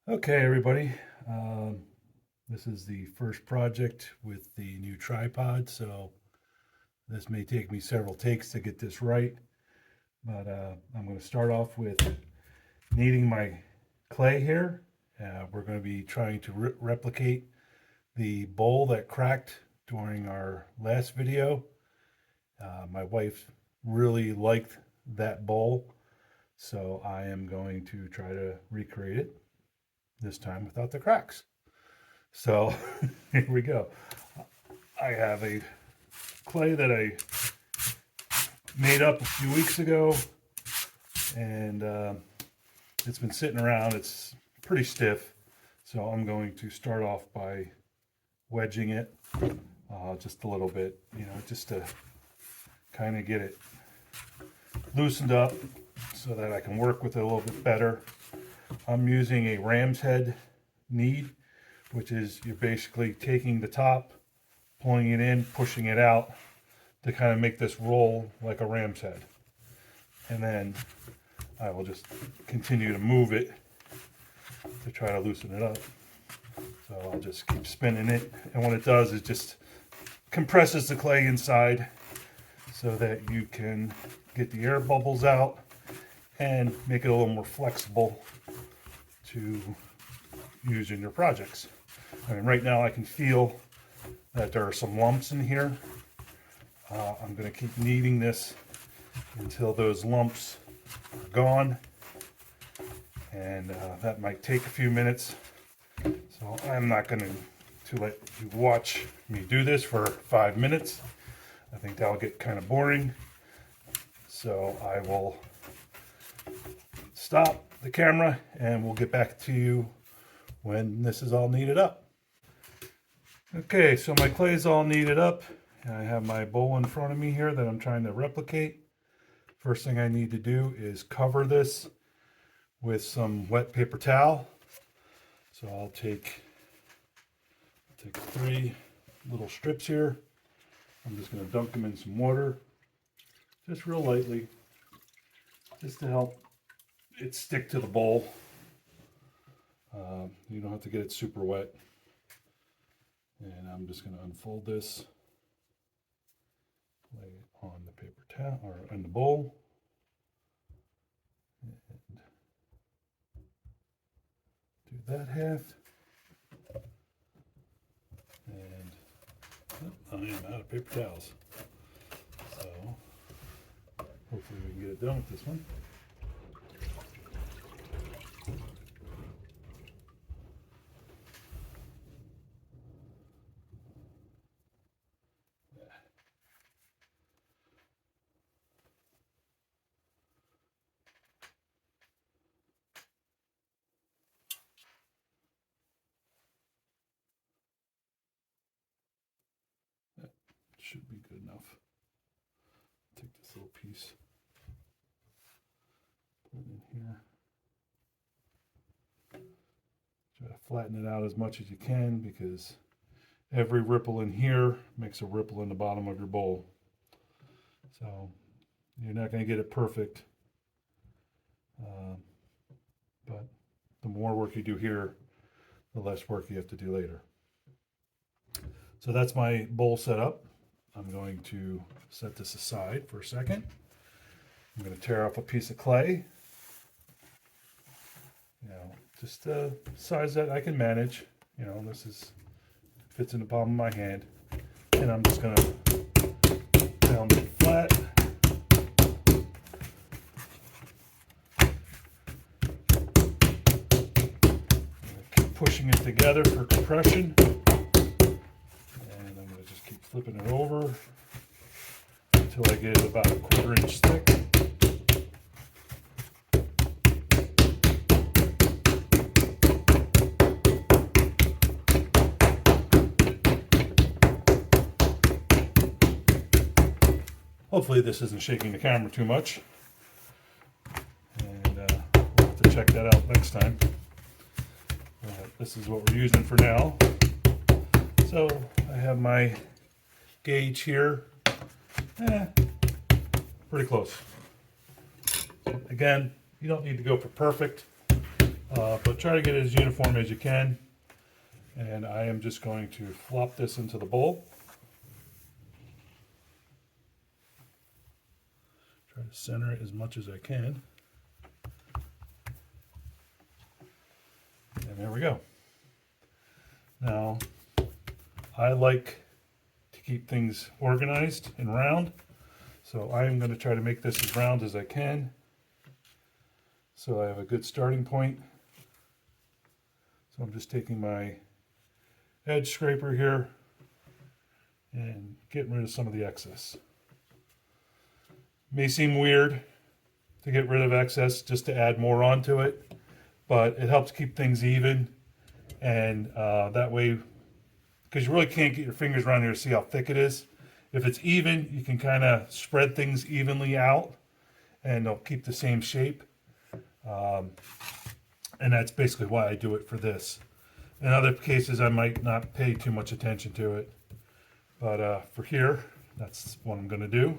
Okay, everybody. This is the first project with the new tripod, so this may take me several takes to get this right. But I'm going to start off with kneading my clay here. We're going to be trying to replicate the bowl that cracked during our last video. My wife really liked that bowl, so I am going to try to recreate it, this time without the cracks. So here we go. I have a clay that I made up a few weeks ago, and it's been sitting around. It's pretty stiff, so I'm going to start off by wedging it just a little bit, just to kind of get it loosened up so that I can work with it a little bit better. I'm using a ram's head knead, which is you're basically taking the top, pulling it in, pushing it out to kind of make this roll like a ram's head. And then I will just continue to move it to try to loosen it up. So I'll just keep spinning it. And what it does is just compresses the clay inside so that you can get the air bubbles out and make it a little more flexible to use in your projects. I mean, right now I can feel that there are some lumps in here. I'm going to keep kneading this until those lumps are gone, and that might take a few minutes. So I'm not going to let you watch me do this for 5 minutes. I think that'll get kind of boring. So I will stop the camera and we'll get back to you when this is all kneaded up. Okay, so my clay is all kneaded up. I have my bowl in front of me here that I'm trying to replicate. First thing I need to do is cover this with some wet paper towel. So I'll take 3 little strips here. I'm just going to dunk them in some water, just real lightly, just to help it stick to the bowl. You don't have to get it super wet. And I'm just going to unfold this, lay it on the paper towel or in the bowl, and do that half. And I am out of paper towels, so hopefully we can get it done with this one. That should be good enough. Take this little piece, put it in here. Try to flatten it out as much as you can, because every ripple in here makes a ripple in the bottom of your bowl. So you're not going to get it perfect, but the more work you do here, the less work you have to do later. So that's my bowl set up. I'm going to set this aside for a second. I'm going to tear off a piece of clay, just a size that I can manage. This fits in the palm of my hand, and I'm just going to pound it flat. Keep pushing it together for compression, and I'm going to just keep flipping it over until I get it about a 1/4 inch thick. Hopefully this isn't shaking the camera too much, and we'll have to check that out next time. This is what we're using for now. So I have my gauge here, pretty close. Again, you don't need to go for perfect. but try to get it as uniform as you can. And I am just going to flop this into the bowl. Try to center it as much as I can. And there we go. Now, I like to keep things organized and round, so I am going to try to make this as round as I can, so I have a good starting point. So I'm just taking my edge scraper here and getting rid of some of the excess. May seem weird to get rid of excess just to add more onto it, but it helps keep things even, and that way, because you really can't get your fingers around here to see how thick it is. If it's even, you can kind of spread things evenly out and they'll keep the same shape. And that's basically why I do it for this. In other cases, I might not pay too much attention to it. But for here, that's what I'm going to do.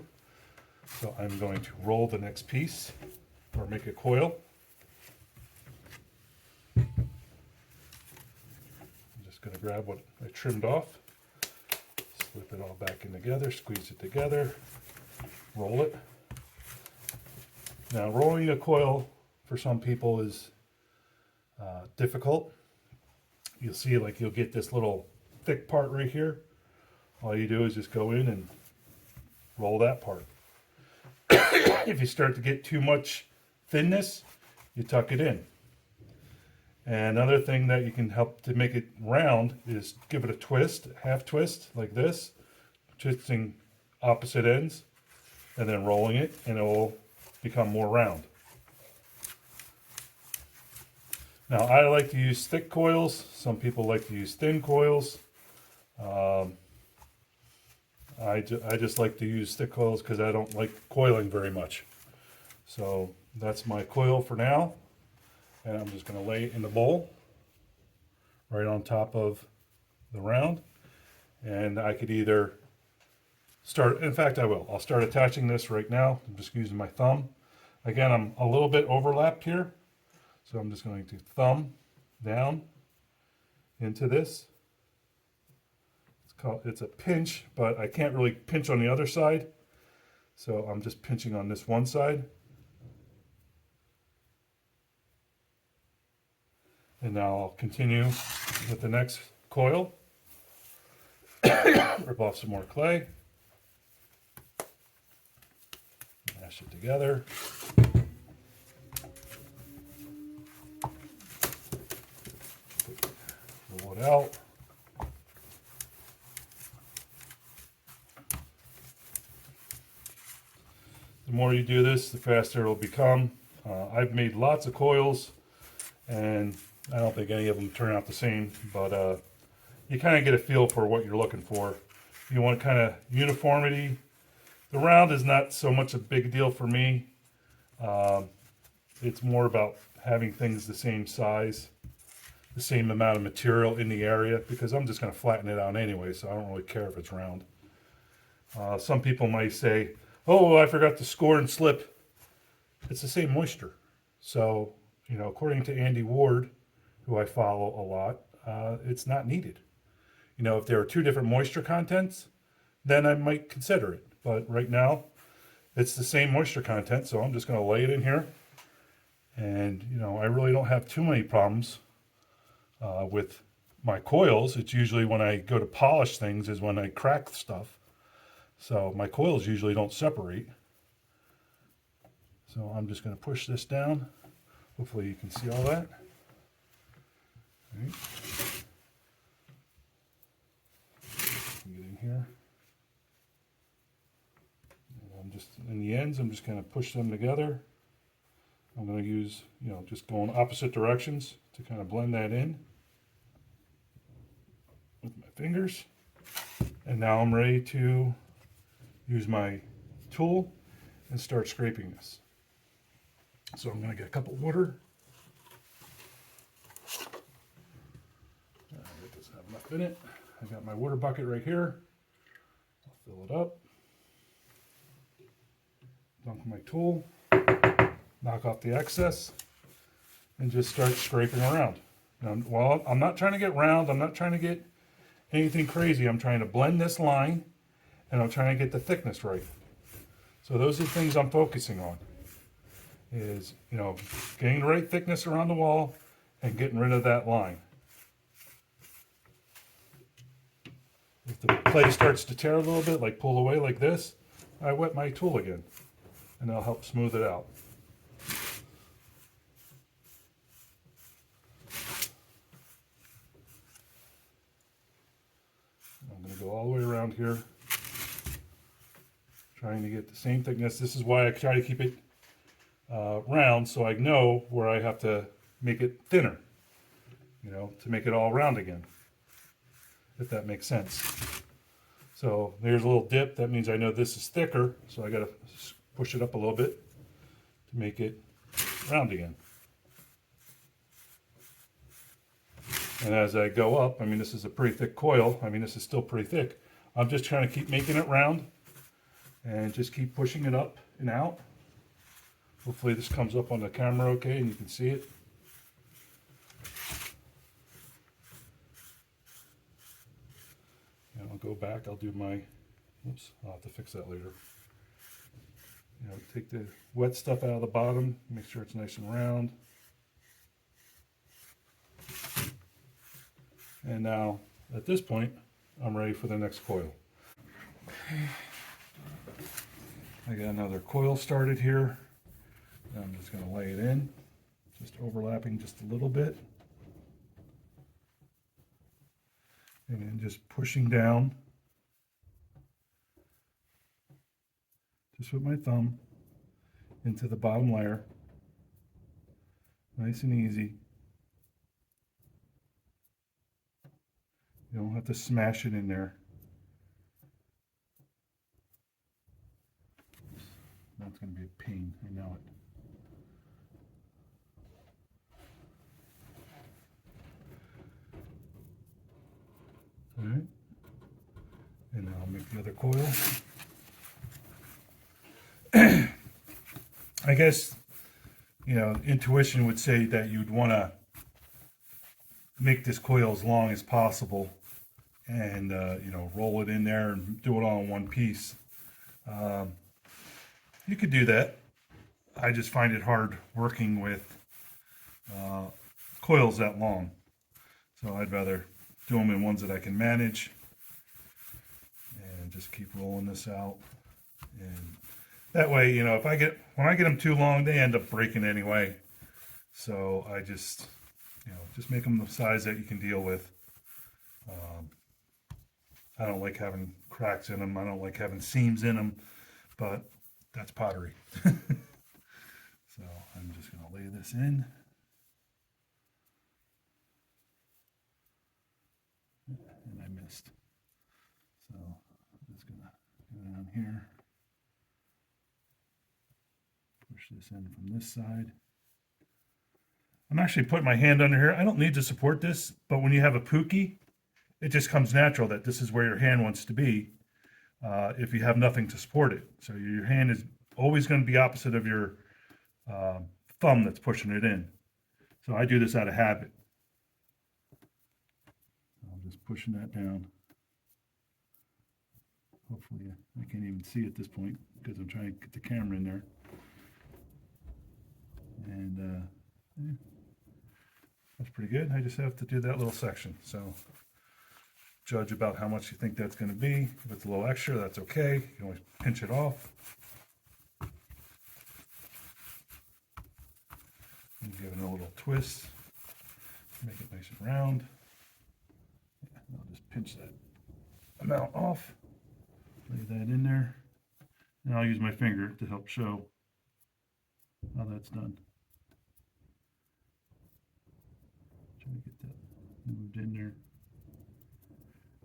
So I'm going to roll the next piece, or make a coil. I'm just going to grab what I trimmed off, slip it all back in together, squeeze it together, roll it. Now, rolling a coil for some people is difficult. You'll see, like, you'll get this little thick part right here. All you do is just go in and roll that part. If you start to get too much thinness, you tuck it in. And another thing that you can help to make it round is give it a twist, half twist like this, twisting opposite ends, and then rolling it, and it will become more round. Now, I like to use thick coils. Some people like to use thin coils. I just like to use thick coils because I don't like coiling very much. So that's my coil for now. And I'm just going to lay it in the bowl right on top of the round. And I could either start, in fact I will. I'll start attaching this right now. I'm just using my thumb. Again, I'm a little bit overlapped here. So I'm just going to thumb down into this. It's a pinch, but I can't really pinch on the other side. So I'm just pinching on this one side. And now I'll continue with the next coil. Rip off some more clay. Mash it together. Roll it out. The more you do this, the faster it'll become. I've made lots of coils, and I don't think any of them turn out the same, but you kind of get a feel for what you're looking for. You want kind of uniformity. The round is not so much a big deal for me. It's more about having things the same size, the same amount of material in the area, because I'm just going to flatten it out anyway, so I don't really care if it's round. Some people might say, oh, I forgot to score and slip. It's the same moisture. So, you know, according to Andy Ward, who I follow a lot, it's not needed. You know, if there are two different moisture contents, then I might consider it. But right now, it's the same moisture content, so I'm just going to lay it in here. And, you know, I really don't have too many problems with my coils. It's usually when I go to polish things is when I crack stuff. So my coils usually don't separate. So I'm just going to push this down. Hopefully you can see all that. All right. Get in here. And I'm just, in the ends, I'm just going to push them together. I'm going to use, you know, just going opposite directions to kind of blend that in with my fingers. And now I'm ready to use my tool and start scraping this. So I'm going to get a cup of water. It doesn't have enough in it. I got my water bucket right here. I'll fill it up. Dunk my tool. Knock off the excess. and just start scraping around. Now, well, I'm not trying to get round. I'm not trying to get anything crazy. I'm trying to blend this line, and I'm trying to get the thickness right. So those are the things I'm focusing on. Is, you know, getting the right thickness around the wall and getting rid of that line. If the clay starts to tear a little bit, like pull away like this, I wet my tool again, and that'll help smooth it out. I'm going to go all the way around here, trying to get the same thickness. This is why I try to keep it round, so I know where I have to make it thinner, you know, to make it all round again, if that makes sense. So there's a little dip. That means I know this is thicker, so I got to push it up a little bit to make it round again. And as I go up, I mean, this is a pretty thick coil. I mean, this is still pretty thick. I'm just trying to keep making it round and just keep pushing it up and out. Hopefully this comes up on the camera okay and you can see it. And I'll go back, I'll do my, oops, I'll have to fix that later. You know, take the wet stuff out of the bottom, make sure it's nice and round. And now, at this point, I'm ready for the next coil. I got another coil started here. I'm just going to lay it in, just overlapping just a little bit. And then just pushing down, just with my thumb, into the bottom layer. Nice and easy. You don't have to smash it in there. That's going to be a pain, I know it. All right. And now I'll make the other coil. I guess, you know, intuition would say that you'd want to make this coil as long as possible and, you know, roll it in there and do it all in one piece. You could do that. I just find it hard working with coils that long. So I'd rather do them in ones that I can manage and just keep rolling this out. And that way, you know, if when I get them too long, they end up breaking anyway. So I just, you know, just make them the size that you can deal with. I don't like having cracks in them. I don't like having seams in them, but that's pottery. So I'm just going to lay this in. And I missed. So I'm just going to go down here. Push this in from this side. I'm actually putting my hand under here. I don't need to support this, but when you have a Pookie, it just comes natural that this is where your hand wants to be if you have nothing to support it. So your hand is always going to be opposite of your thumb that's pushing it in. So I do this out of habit. I'm just pushing that down. Hopefully I can't even see at this point because I'm trying to get the camera in there. And yeah, that's pretty good. I just have to do that little section. So judge about how much you think that's going to be. If it's a little extra, that's okay. You can always pinch it off. And give it a little twist. Make it nice and round. Yeah, I'll just pinch that amount off. Lay that in there. And I'll use my finger to help show how that's done. Try to get that moved in there.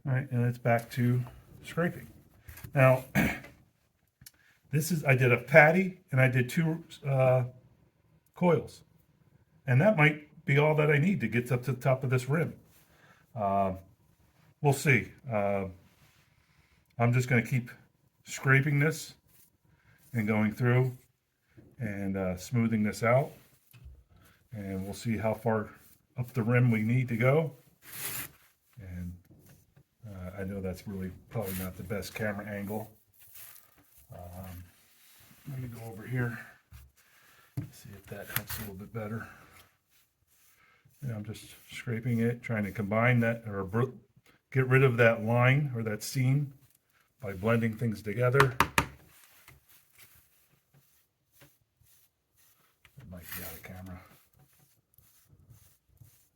All right, and it's back to scraping. Now, I did a patty and I did 2 coils. And that might be all that I need to get up to the top of this rim. We'll see. I'm just going to keep scraping this and going through and smoothing this out. and we'll see how far up the rim we need to go. And I know that's really probably not the best camera angle. Let me go over here, see if that helps a little bit better. And I'm just scraping it, trying to combine that, or get rid of that line or that seam by blending things together. It might be out of camera.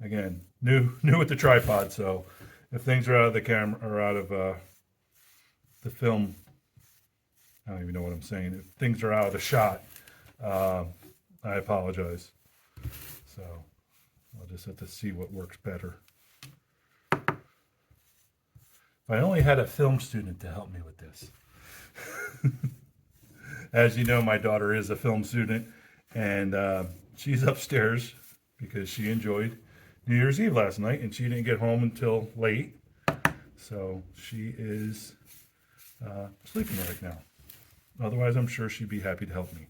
Again, new with the tripod, so if things are out of the camera or out of the film, I don't even know what I'm saying. If things are out of the shot, I apologize. So I'll just have to see what works better. If I only had a film student to help me with this. As you know, my daughter is a film student, and she's upstairs because she enjoyed New Year's Eve last night, and she didn't get home until late. So she is sleeping right now. Otherwise, I'm sure she'd be happy to help me.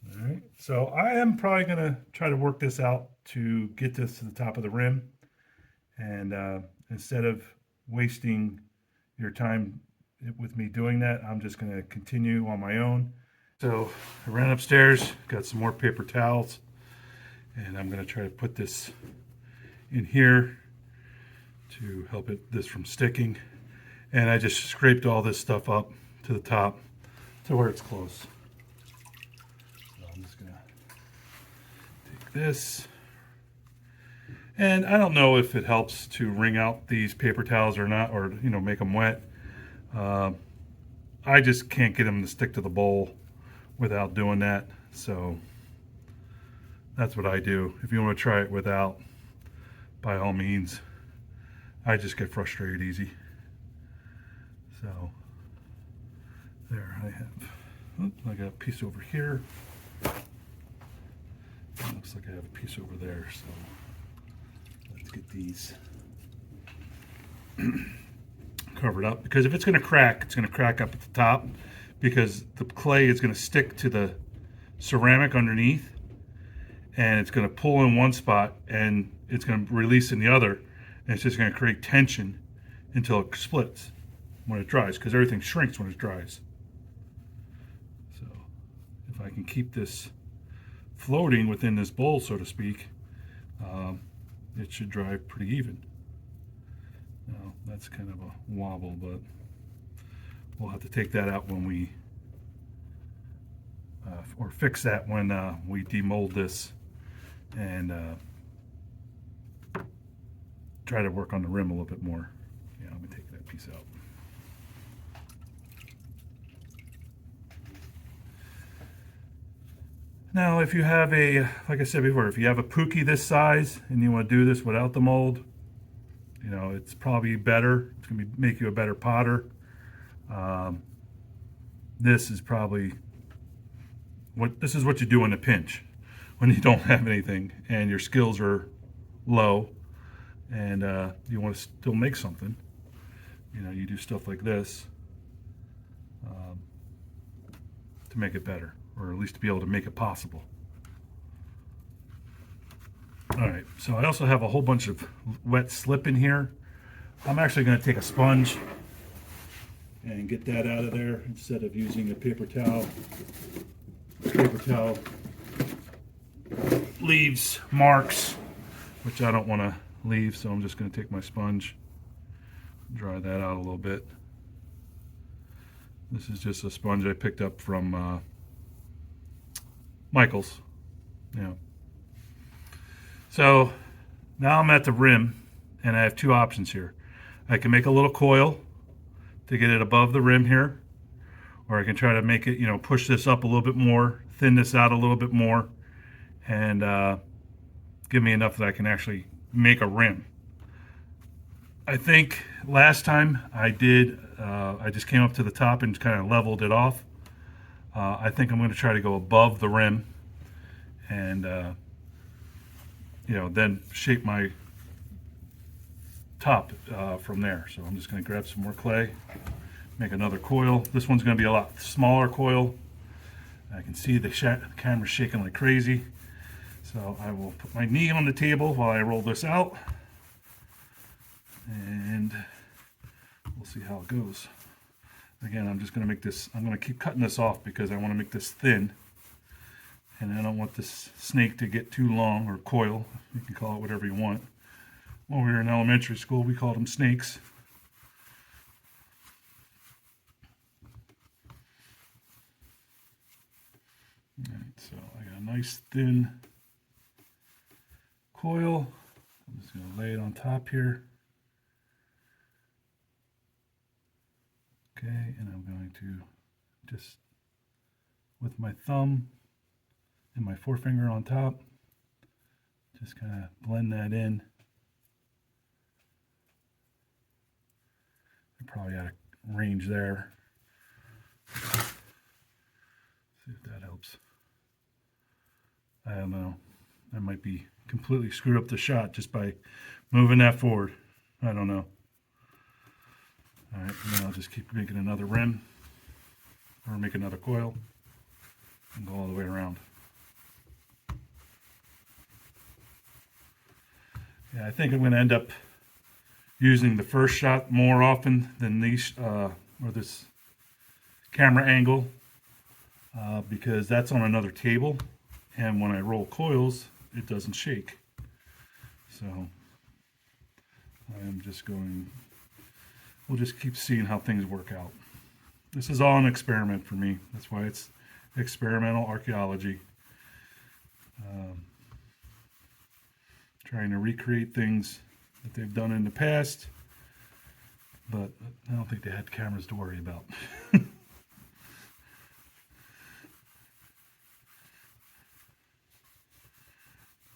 All right, so I am probably going to try to work this out to get this to the top of the rim. And instead of wasting your time with me doing that, I'm just going to continue on my own. So I ran upstairs, got some more paper towels, and I'm going to try to put this in here to help this from sticking. And I just scraped all this stuff up to the top to where it's close. So I'm just gonna take this, and I don't know if it helps to wring out these paper towels or not, or make them wet. I just can't get them to stick to the bowl without doing that, so that's what I do. If you want to try it without, by all means. I just get frustrated easy. So there I have, I got a piece over here. It looks like I have a piece over there, so let's get these covered up, because if it's going to crack, it's going to crack up at the top, because the clay is going to stick to the ceramic underneath, and it's going to pull in one spot and it's going to release in the other, and it's just going to create tension until it splits when it dries, because everything shrinks when it dries. So if I can keep this floating within this bowl, so to speak, it should dry pretty even. Now that's kind of a wobble, but we'll have to take that out when we or fix that when we demold this and try to work on the rim a little bit more. Yeah, let me take that piece out. Now, if you have a, like I said before, if you have a Pookie this size and you want to do this without the mold, it's probably better. It's going to make you a better potter. This is probably this is what you do in a pinch when you don't have anything and your skills are low, and you want to still make something. You do stuff like this to make it better, or at least to be able to make it possible. All right, so I also have a whole bunch of wet slip in here. I'm actually going to take a sponge and get that out of there instead of using a paper towel. Paper towel leaves marks, which I don't want to leave, so I'm just going to take my sponge, dry that out a little bit. This is just a sponge I picked up from Michael's. So now I'm at the rim, and I have two options here. I can make a little coil to get it above the rim here, or I can try to make it, push this up a little bit more, thin this out a little bit more, and give me enough that I can actually make a rim. I think last time I did, I just came up to the top and kind of leveled it off. I think I'm going to try to go above the rim and then shape my top from there. So I'm just going to grab some more clay, make another coil. This one's going to be a lot smaller coil. I can see the camera shaking like crazy. So I will put my knee on the table while I roll this out, and we'll see how it goes. Again, I'm just going to make this, I'm going to keep cutting this off because I want to make this thin, and I don't want this snake to get too long, or coil. You can call it whatever you want. When we were in elementary school, we called them snakes. All right, so I got a nice thin coil. I'm just going to lay it on top here. Okay, and I'm going to just, with my thumb and my forefinger on top, just kind of blend that in. I'm probably out of range there. See if that helps. I don't know. I might be completely screwed up the shot just by moving that forward. I don't know. All right, and then I'll just keep making another rim, or make another coil, and go all the way around. Yeah, I think I'm going to end up using the first shot more often than these, or this camera angle, because that's on another table, and when I roll coils, it doesn't shake. So I am just going, we'll just keep seeing how things work out. This is all an experiment for me. That's why it's experimental archaeology. Trying to recreate things that they've done in the past, but I don't think they had cameras to worry about.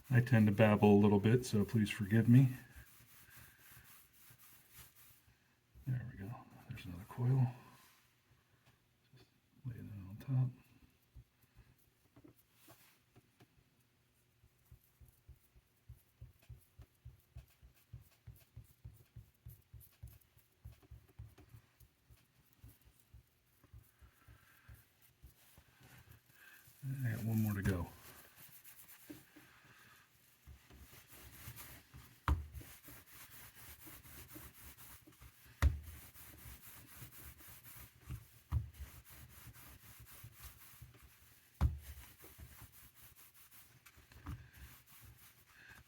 I tend to babble a little bit, so please forgive me. There we go. There's another coil. Just lay that on top. I got one more to go.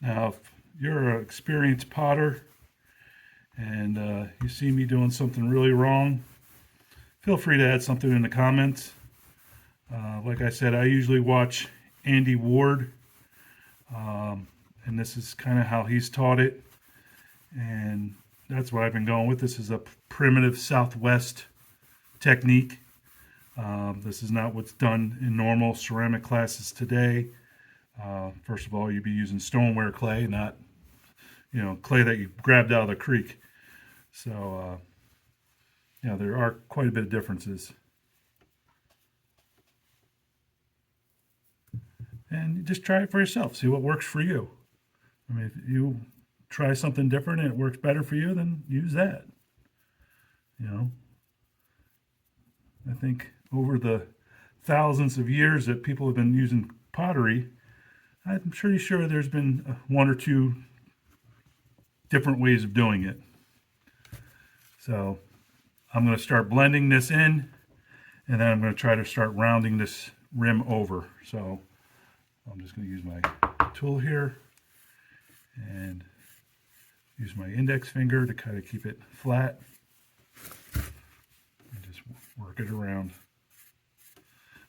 Now, if you're an experienced potter and you see me doing something really wrong, feel free to add something in the comments. Like I said, I usually watch Andy Ward, and this is kind of how he's taught it, and that's what I've been going with. This is a primitive Southwest technique. This is not what's done in normal ceramic classes today. First of all, you'd be using stoneware clay, not, clay that you grabbed out of the creek. So, there are quite a bit of differences. And just try it for yourself. See what works for you. I mean, if you try something different and it works better for you, then use that. I think over the thousands of years that people have been using pottery, I'm pretty sure there's been one or two different ways of doing it. So I'm going to start blending this in, and then I'm going to try to start rounding this rim over. So I'm just going to use my tool here and use my index finger to kind of keep it flat and just work it around.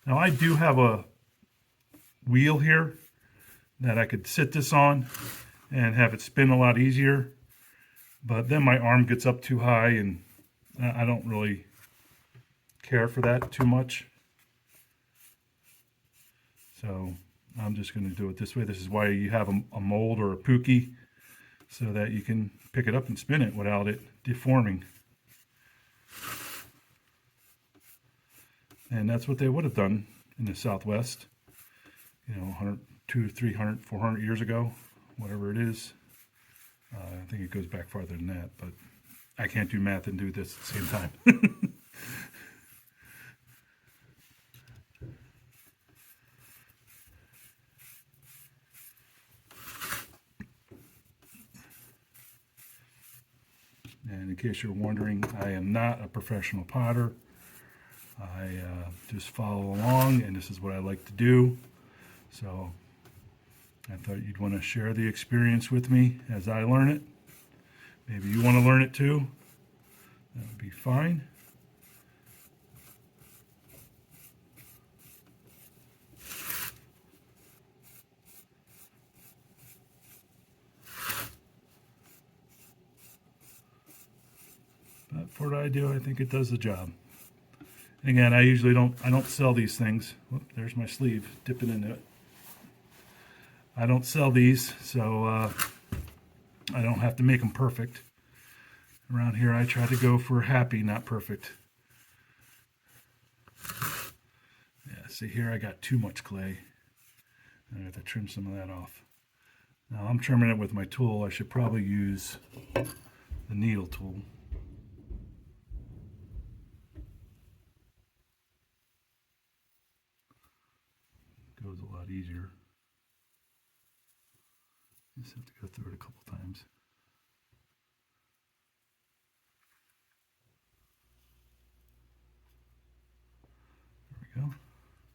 Now I do have a wheel here that I could sit this on and have it spin a lot easier, but then my arm gets up too high and I don't really care for that too much. So I'm just going to do it this way. This is why you have a mold or a pookie, so that you can pick it up and spin it without it deforming. And that's what they would have done in the Southwest, 100, 200, 300, 400 years ago, whatever it is. I think it goes back farther than that, but I can't do math and do this at the same time. And in case you're wondering, I am not a professional potter. I just follow along, and this is what I like to do. So I thought you'd want to share the experience with me as I learn it. Maybe you want to learn it too. That would be fine. But for what I do, I think it does the job. Again, I usually don't sell these things. Whoop, there's my sleeve dipping into it. I don't sell these, so I don't have to make them perfect. Around here, I try to go for happy, not perfect. Yeah, see here, I got too much clay. I have to trim some of that off. Now I'm trimming it with my tool. I should probably use the needle tool. Goes a lot easier. Just have to go through it a couple times. There we go.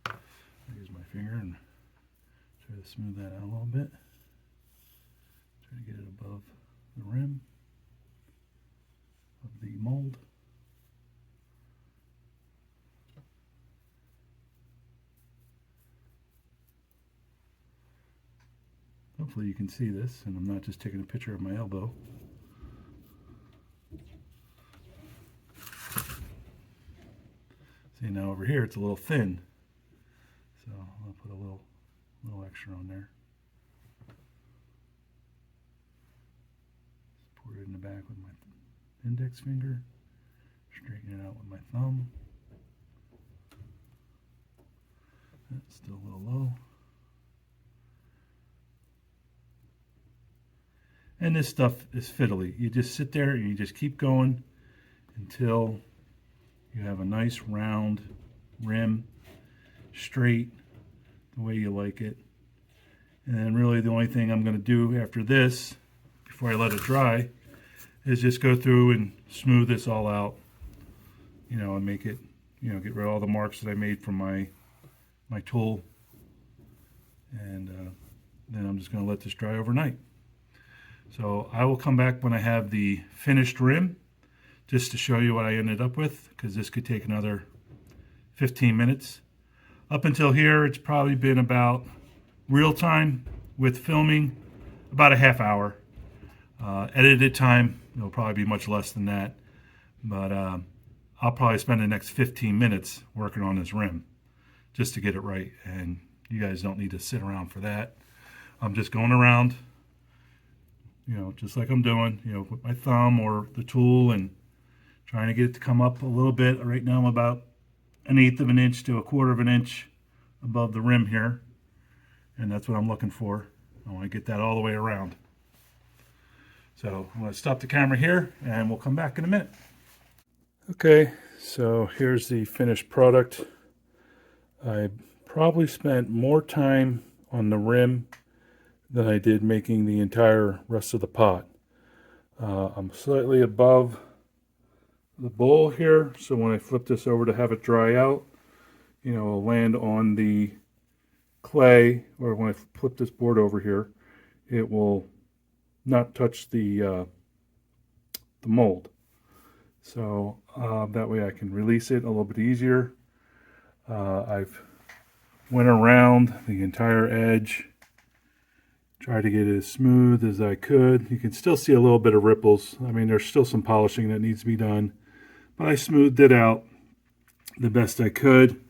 I use my finger and try to smooth that out a little bit. Try to get it above the rim of the mold. Hopefully you can see this, and I'm not just taking a picture of my elbow. See, now over here it's a little thin, so I'll put a little extra on there. Just pour it in the back with my index finger, straighten it out with my thumb. That's still a little low. And this stuff is fiddly. You just sit there and you just keep going until you have a nice round rim, straight, the way you like it. And then really the only thing I'm going to do after this, before I let it dry, is just go through and smooth this all out, you know, and make it, you know, get rid of all the marks that I made from my tool. And then I'm just going to let this dry overnight. So I will come back when I have the finished rim, just to show you what I ended up with, because this could take another 15 minutes. Up until here, it's probably been about real time with filming, about a half hour. Edited time, it'll probably be much less than that. But I'll probably spend the next 15 minutes working on this rim, just to get it right. And you guys don't need to sit around for that. I'm just going around, you know, just like I'm doing, you know, with my thumb or the tool and trying to get it to come up a little bit. Right now I'm about 1/8 of an inch to 1/4 of an inch above the rim here. And that's what I'm looking for. I want to get that all the way around. So I'm going to stop the camera here and we'll come back in a minute. Okay, so here's the finished product. I probably spent more time on the rim than I did making the entire rest of the pot. I'm slightly above the bowl here, so when I flip this over to have it dry out, you know, it'll land on the clay, or when I flip this board over here, it will not touch the mold. So that way I can release it a little bit easier. I've went around the entire edge, tried to get it as smooth as I could. You can still see a little bit of ripples. I mean, there's still some polishing that needs to be done, but I smoothed it out the best I could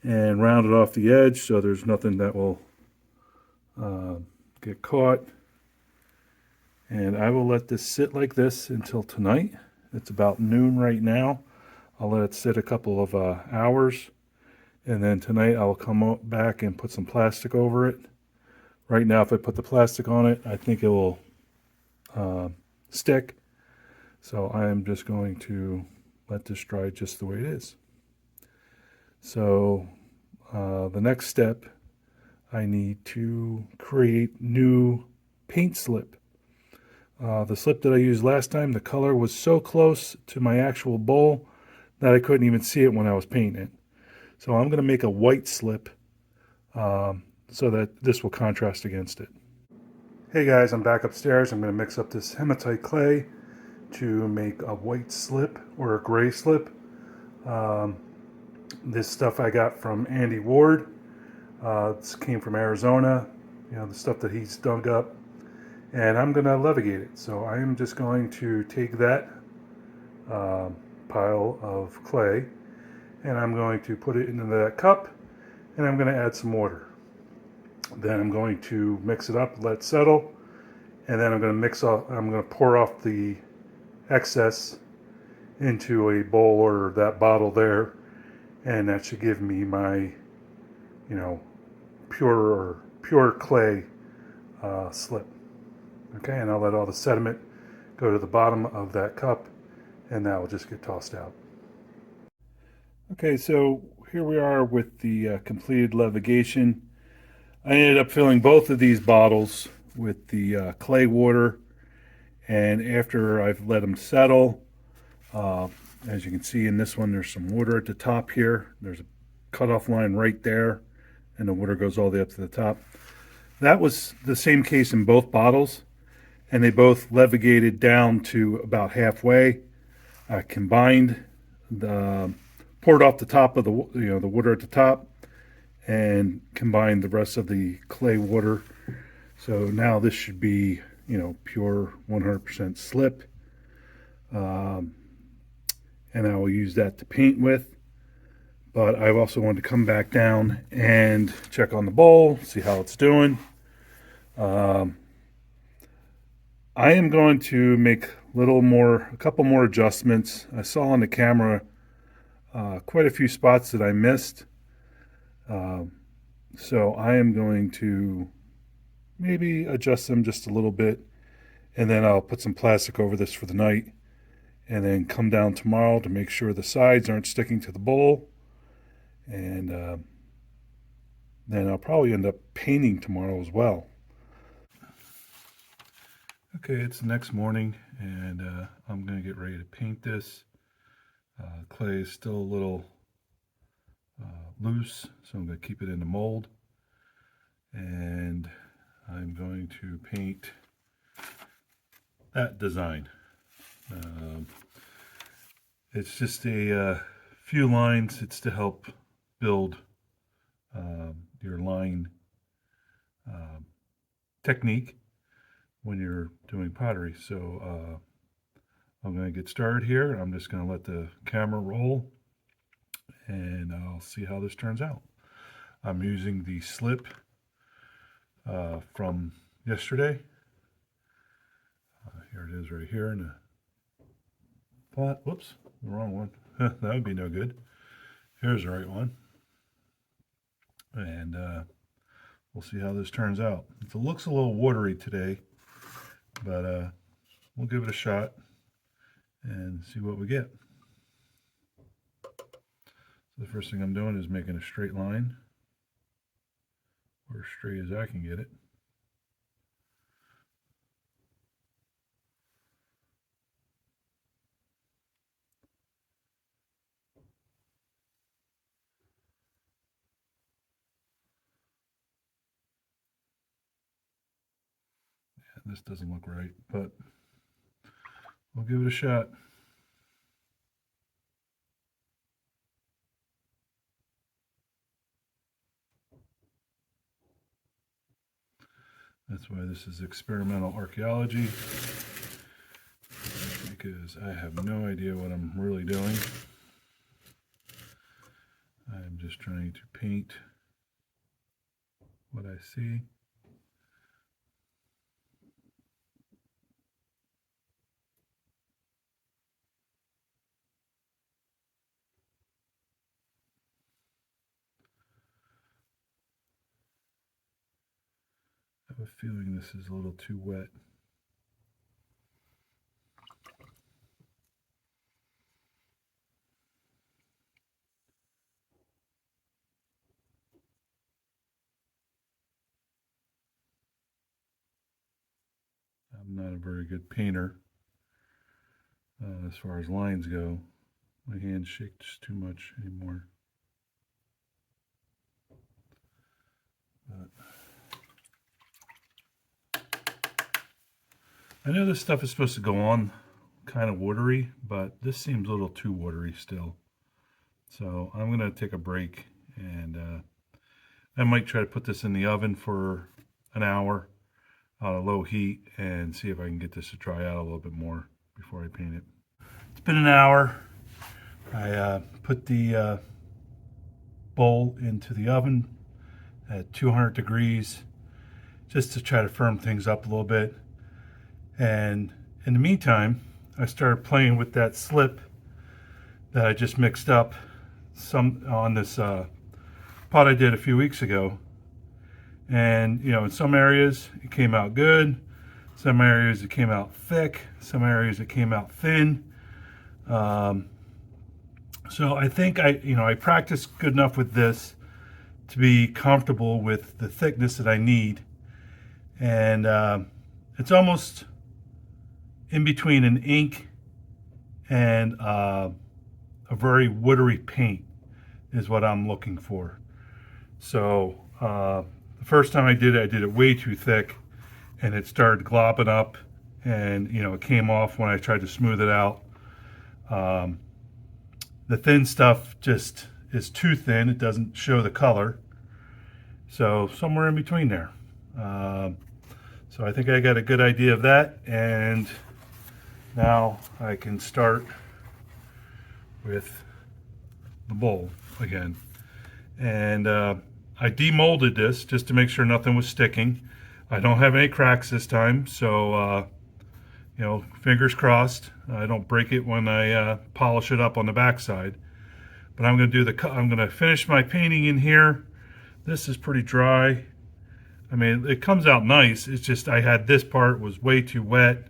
and rounded off the edge so there's nothing that will get caught. And I will let this sit like this until tonight. It's about noon right now. I'll let it sit a couple of hours, and then tonight I'll come back and put some plastic over it. Right now, if I put the plastic on it, I think it will stick. So I am just going to let this dry just the way it is. So the next step, I need to create new paint slip. The slip that I used last time, the color was so close to my actual bowl that I couldn't even see it when I was painting it. So I'm going to make a white slip so that this will contrast against it. Hey guys, I'm back upstairs. I'm going to mix up this hematite clay to make a white slip or a gray slip. This stuff I got from Andy Ward. This came from Arizona, the stuff that he's dug up. And I'm going to levigate it. So I am just going to take that pile of clay and I'm going to put it into that cup and I'm going to add some water. Then I'm going to mix it up, let it settle, and then I'm going to pour off the excess into a bowl or that bottle there, and that should give me my, pure clay slip. Okay, and I'll let all the sediment go to the bottom of that cup, and that will just get tossed out. Okay, so here we are with the completed levigation. I ended up filling both of these bottles with the clay water, and after I've let them settle, as you can see in this one, there's some water at the top here. There's a cutoff line right there, and the water goes all the way up to the top. That was the same case in both bottles, and they both levigated down to about halfway. I combined poured off the top of the water at the top, and combined the rest of the clay water. So now this should be, pure 100% slip. And I will use that to paint with. But I also wanted to come back down and check on the bowl, see how it's doing. I am going to make a couple more adjustments. I saw on the camera quite a few spots that I missed. So I am going to maybe adjust them just a little bit, and then I'll put some plastic over this for the night, and then come down tomorrow to make sure the sides aren't sticking to the bowl, and then I'll probably end up painting tomorrow as well. Okay, it's the next morning, and I'm going to get ready to paint this. Clay is still a little loose, so I'm going to keep it in the mold, and I'm going to paint that design. It's just a few lines. It's to help build your line technique when you're doing pottery. So I'm going to get started here. I'm just going to let the camera roll, and I'll see how this turns out. I'm using the slip from yesterday. Here it is right here in the pot. Whoops, the wrong one. That would be no good. Here's the right one. And we'll see how this turns out. It looks a little watery today, but we'll give it a shot and see what we get. So the first thing I'm doing is making a straight line, or as straight as I can get it. Yeah, this doesn't look right, but we'll give it a shot. That's why this is experimental archaeology, because I have no idea what I'm really doing. I'm just trying to paint what I see. I have a feeling this is a little too wet. I'm not a very good painter as far as lines go. My hands shake just too much anymore. But I know this stuff is supposed to go on kind of watery, but this seems a little too watery still. So I'm going to take a break, and I might try to put this in the oven for an hour on a low heat and see if I can get this to dry out a little bit more before I paint it. It's been an hour. I put the bowl into the oven at 200 degrees just to try to firm things up a little bit. And in the meantime, I started playing with that slip that I just mixed up some on this pot I did a few weeks ago. And you know, in some areas it came out good, some areas it came out thick, some areas it came out thin. So I think I practiced good enough with this to be comfortable with the thickness that I need. And it's almost in between an ink and a very watery paint is what I'm looking for. So the first time I did it way too thick, and it started globbing up, and it came off when I tried to smooth it out. The thin stuff just is too thin. It doesn't show the color. So somewhere in between there. So I think I got a good idea of that, and now I can start with the bowl again. And I demolded this just to make sure nothing was sticking. I don't have any cracks this time, so fingers crossed I don't break it when I polish it up on the backside. But I'm going to finish my painting in here. This is pretty dry. I mean, it comes out nice. It's just I had this part was way too wet,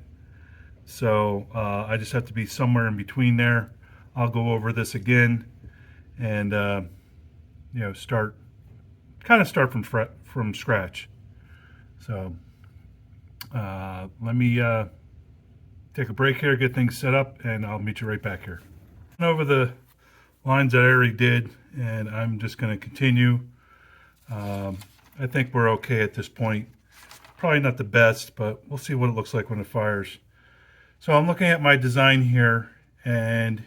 so I just have to be somewhere in between there. I'll go over this again and start from scratch. So let me take a break here, get things set up, and I'll meet you right back here. Over the lines that I already did, and I'm just going to continue. I think we're okay at this point. Probably not the best, but we'll see what it looks like when it fires. So I'm looking at my design here, and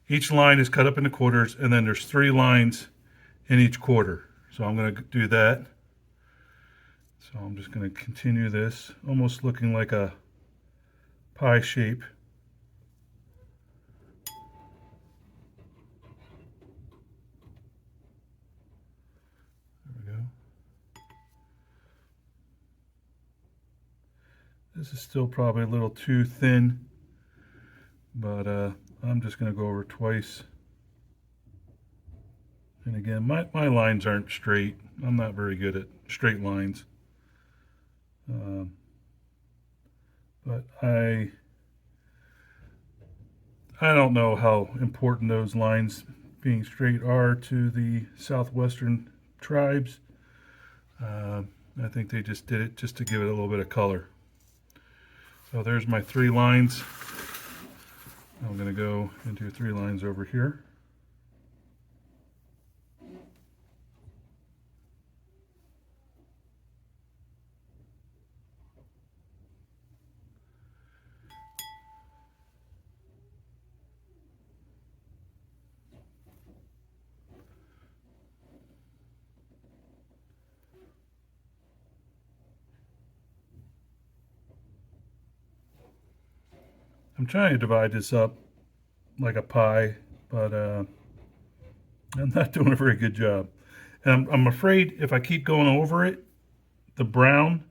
each line is cut up into quarters, and then there's 3 lines in each quarter. So I'm going to do that. So I'm just going to continue this, almost looking like a pie shape. There we go. This is still probably a little too thin, but I'm just going to go over twice. And again, my lines aren't straight. I'm not very good at straight lines. But I don't know how important those lines being straight are to the southwestern tribes. I think they just did it just to give it a little bit of color. So there's my 3 lines. I'm going to go into 3 lines over here. I'm trying to divide this up like a pie, but I'm not doing a very good job. And I'm afraid if I keep going over it, the brown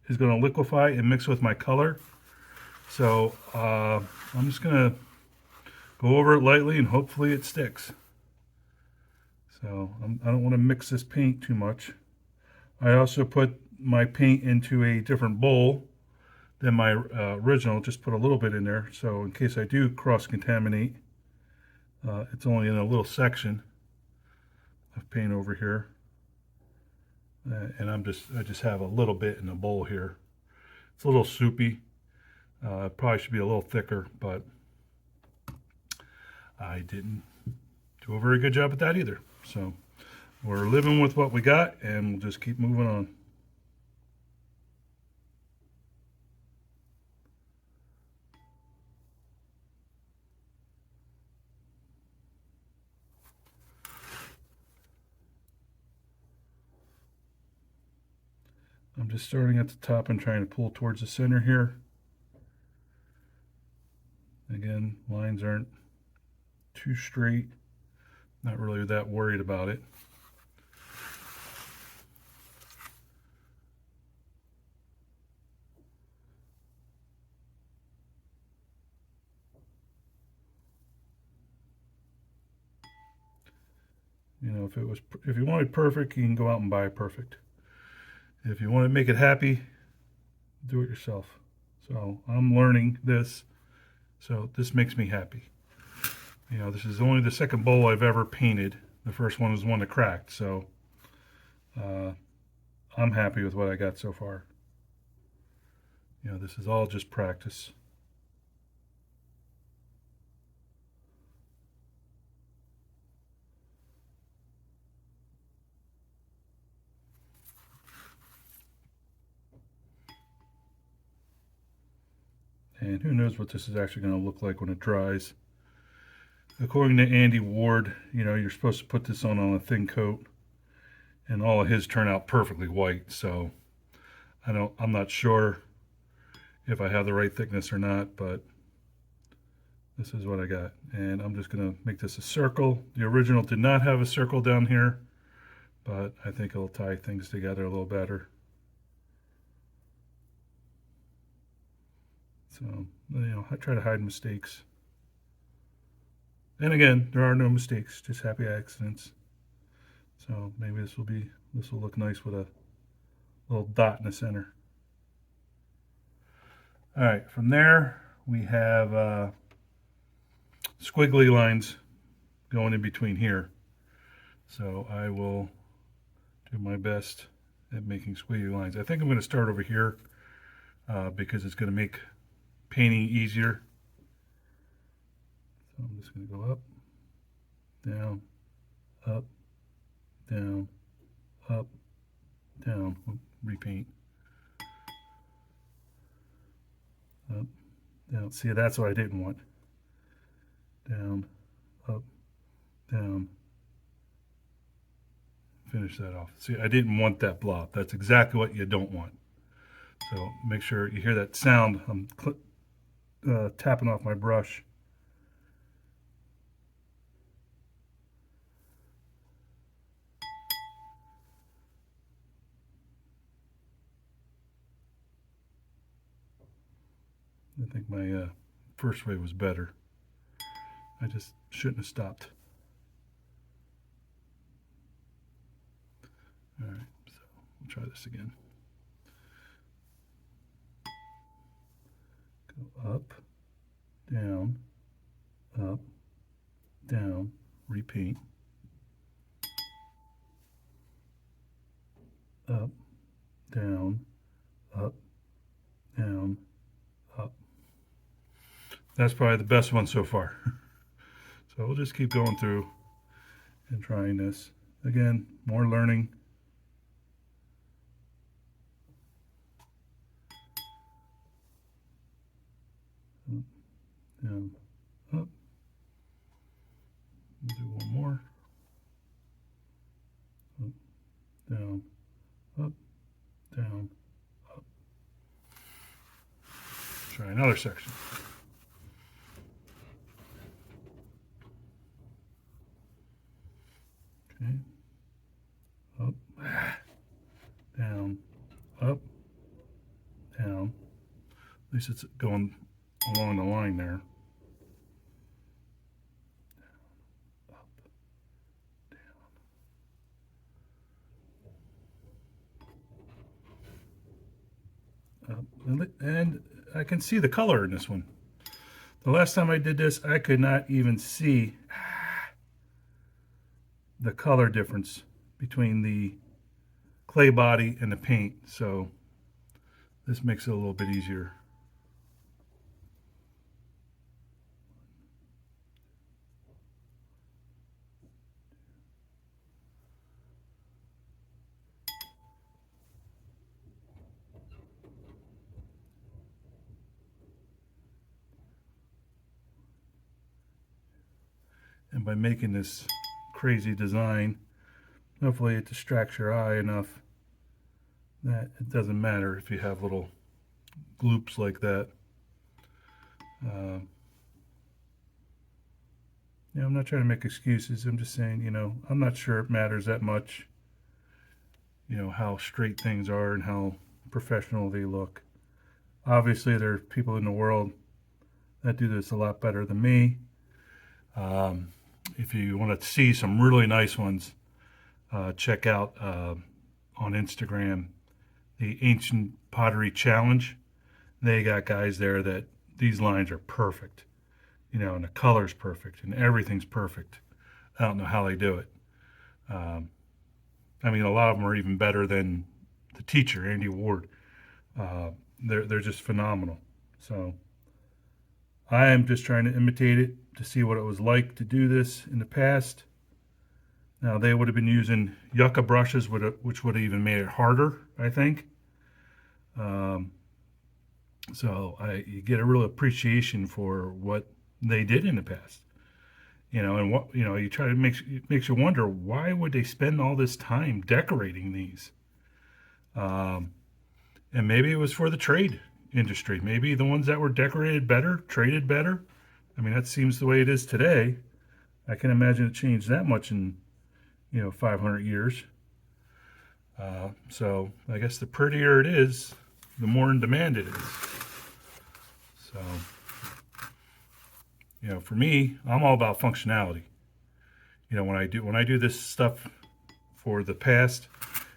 is going to liquefy and mix with my color. So I'm just going to go over it lightly and hopefully it sticks. So I don't want to mix this paint too much. I also put my paint into a different bowl than my original, just put a little bit in there, so in case I do cross-contaminate, it's only in a little section of paint over here, and I just have a little bit in the bowl here. It's a little soupy, Probably should be a little thicker, but I didn't do a very good job at that either. So we're living with what we got, and we'll just keep moving on. I'm just starting at the top and trying to pull towards the center here. Again, lines aren't too straight. Not really that worried about it. You know, if you wanted perfect, you can go out and buy perfect. If you want to make it happy, do it yourself. So I'm learning this, so this makes me happy. You know, this is only the second bowl I've ever painted. The first one was one that cracked, so I'm happy with what I got so far. You know, this is all just practice. And who knows what this is actually going to look like when it dries. According to Andy Ward, you know, you're supposed to put this on a thin coat, and all of his turn out perfectly white. So I'm not sure if I have the right thickness or not, but this is what I got. And I'm just going to make this a circle. The original did not have a circle down here, but I think it'll tie things together a little better. So, you know, I try to hide mistakes. And again, there are no mistakes, just happy accidents. So maybe this will look nice with a little dot in the center. All right, from there we have squiggly lines going in between here. So I will do my best at making squiggly lines. I think I'm going to start over here because it's going to make painting easier. So I'm just going to go up, down, up, down, up, down, repaint. Up, down. See, that's what I didn't want. Down, up, down. Finish that off. See, I didn't want that blob. That's exactly what you don't want. So make sure you hear that sound. I'm tapping off my brush. I think my first way was better. I just shouldn't have stopped. All right, so we'll try this again. Go up, down, up, down, repeat. Up, down, up, down, up. That's probably the best one so far. So we'll just keep going through and trying this. Again, more learning. Up, down, up. We'll do one more. Up, down, up, down, up. Try another section. Okay. Up, down, up, down. At least it's going along the line there. And I can see the color in this one. The last time I did this, I could not even see the color difference between the clay body and the paint. So this makes it a little bit easier. And by making this crazy design, hopefully it distracts your eye enough that it doesn't matter if you have little gloops like that. I'm not trying to make excuses. I'm just saying, I'm not sure it matters that much, how straight things are and how professional they look. Obviously, there are people in the world that do this a lot better than me. If you want to see some really nice ones, check out on Instagram the Ancient Pottery Challenge. They got guys there that these lines are perfect, and the color's perfect and everything's perfect. I don't know how they do it. A lot of them are even better than the teacher, Andy Ward. They're just phenomenal. So I am just trying to imitate it to see what it was like to do this in the past. Now they would have been using yucca brushes, which would have even made it harder, I think. So you get a real appreciation for what they did in the past. And what you try to it makes you wonder, why would they spend all this time decorating these? And maybe it was for the trade industry. Maybe the ones that were decorated better traded better. That seems the way it is today. I can imagine it changed that much in 500 years. So I guess the prettier it is, the more in demand it is. So for me, I'm all about functionality. When I do this stuff for the past,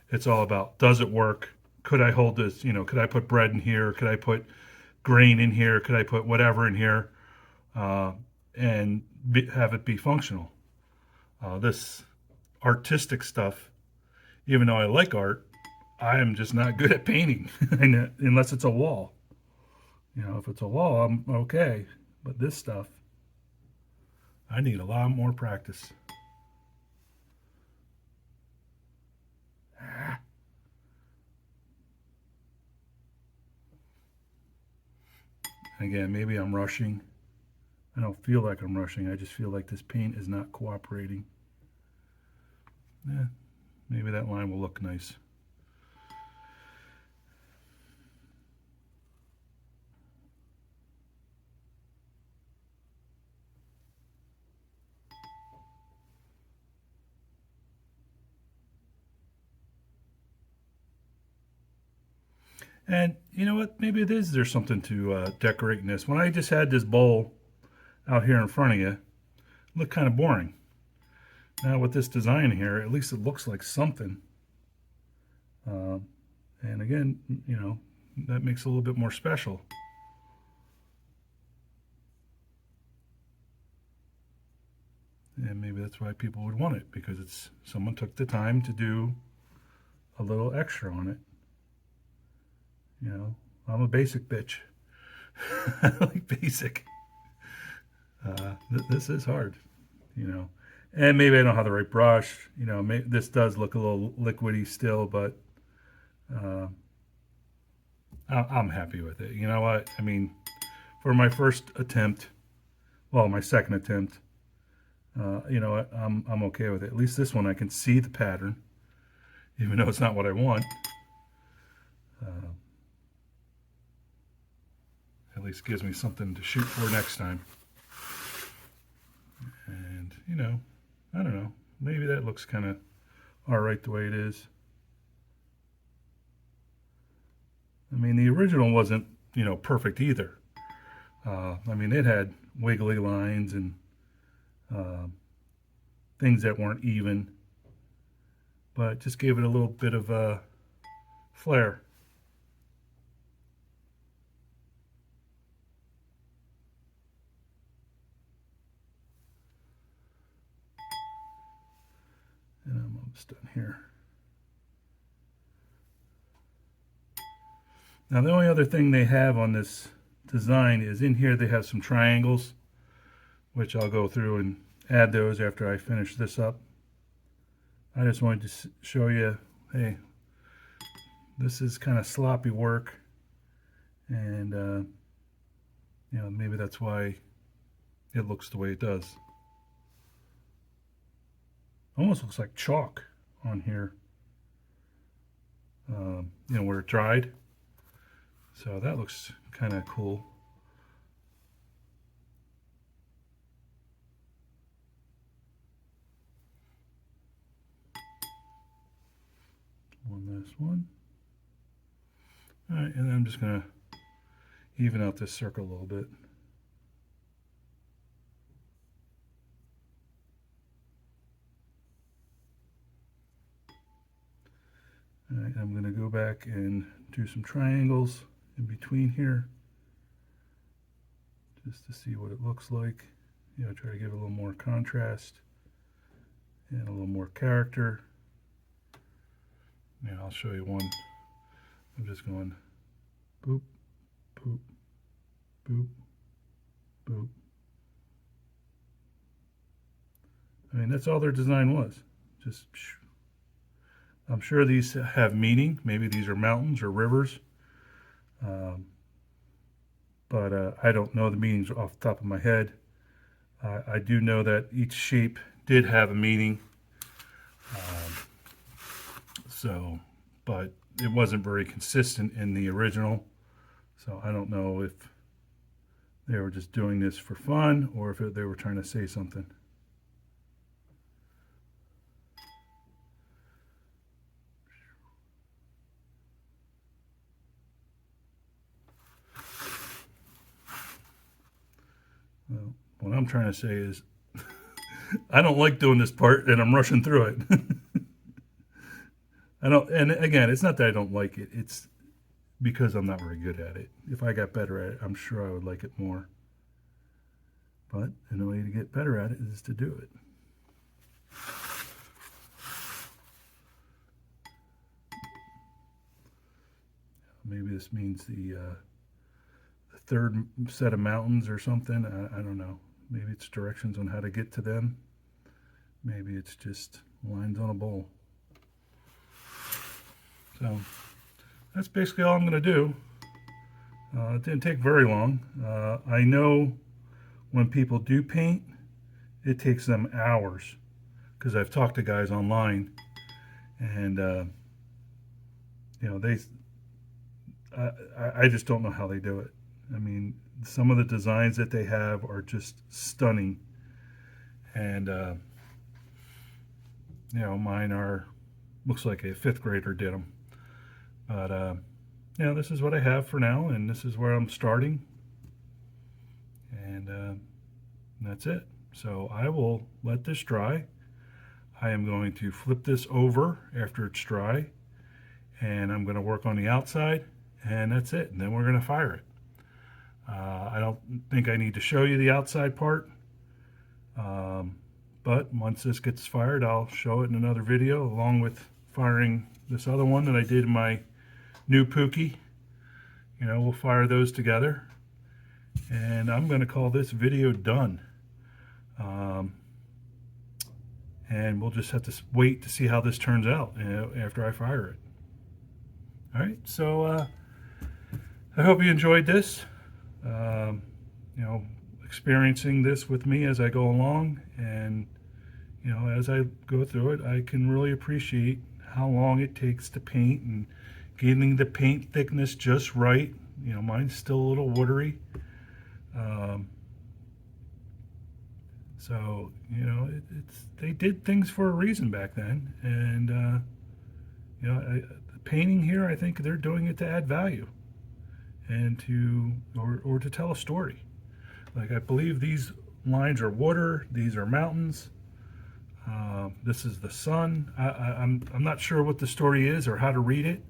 it's all about, does it work? Could I hold this? Could I put bread in here? Could I put grain in here? Could I put whatever in here? And have it be functional. This artistic stuff, even though I like art, I am just not good at painting unless it's a wall. If it's a wall, I'm okay. But this stuff, I need a lot more practice. Again, maybe I'm rushing. I don't feel like I'm rushing. I just feel like this paint is not cooperating. Maybe that line will look nice. And you know what? Maybe there's something to decorating this. When I just had this bowl out here in front of you, it looked kind of boring. Now with this design here, at least it looks like something. And again, that makes it a little bit more special. And maybe that's why people would want it, because someone took the time to do a little extra on it. I'm a basic bitch. I like basic. This is hard, And maybe I don't have the right brush. This does look a little liquidy still, but I'm happy with it. You know what? For my first attempt, my second attempt, I'm okay with it. At least this one I can see the pattern, even though it's not what I want. At least gives me something to shoot for next time. And, I don't know. Maybe that looks kind of all right the way it is. The original wasn't, perfect either. It had wiggly lines and things that weren't even, but just gave it a little bit of a flair. And I'm almost done here. Now the only other thing they have on this design is in here they have some triangles, which I'll go through and add those after I finish this up. I just wanted to show you, hey, this is kind of sloppy work, and maybe that's why it looks the way it does. Almost looks like chalk on here, you know, where it dried. So that looks kind of cool. One last one. All right, and then I'm just gonna even out this circle a little bit. All right, I'm gonna go back and do some triangles in between here, just to see what it looks like. You know, try to give a little more contrast and a little more character. Yeah, I'll show you one. I'm just going boop, boop, boop, boop. I mean, that's all their design was. Just, I'm sure these have meaning. Maybe these are mountains or rivers. But I don't know the meanings off the top of my head. I do know that each shape did have a meaning. But it wasn't very consistent in the original. So I don't know if they were just doing this for fun or if they were trying to say something. Well, what I'm trying to say is I don't like doing this part and I'm rushing through it. I don't, and again, it's not that I don't like it. It's because I'm not very good at it. If I got better at it, I'm sure I would like it more. But the way to get better at it is to do it. Maybe this means the third set of mountains or something. I don't know. Maybe it's directions on how to get to them. Maybe it's just lines on a bowl. So that's basically all I'm going to do. It didn't take very long. I know when people do paint, it takes them hours because I've talked to guys online, and you know, I just don't know how they do it. I mean, some of the designs that they have are just stunning, and you know, mine are, looks like a fifth grader did them. But you know, this is what I have for now, and this is where I'm starting, and that's it. So I will let this dry. I am going to flip this over after it's dry, and I'm going to work on the outside, and that's it. And then we're going to fire it. I don't think I need to show you the outside part, but once this gets fired, I'll show it in another video along with firing this other one that I did in my new Pookie. You know, we'll fire those together, and I'm going to call this video done. And we'll just have to wait to see how this turns out after I fire it. All right, so I hope you enjoyed this. You know, experiencing this with me as I go along, and you know, as I go through it, I can really appreciate how long it takes to paint and getting the paint thickness just right. You know, mine's still a little watery. So, you know, they did things for a reason back then. And, you know, the painting here, I think they're doing it to add value and to, or to tell a story. Like, I believe these lines are water, these are mountains. This is the sun. I'm not sure what the story is or how to read it.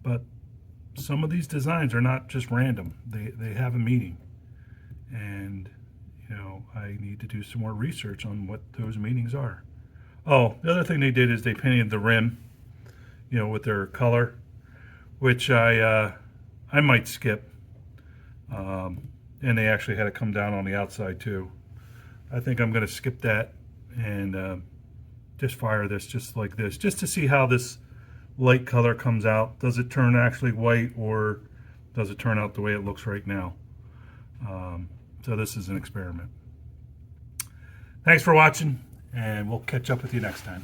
But some of these designs are not just random. They have a meaning. And, you know, I need to do some more research on what those meanings are. Oh, the other thing they did is they painted the rim, you know, with their color, which I might skip. And they actually had it come down on the outside too. I think I'm going to skip that and just fire this just like this, just to see how this light color comes out. Does it turn actually white, or does it turn out the way it looks right now? So this is an experiment. Thanks for watching, and we'll catch up with you next time.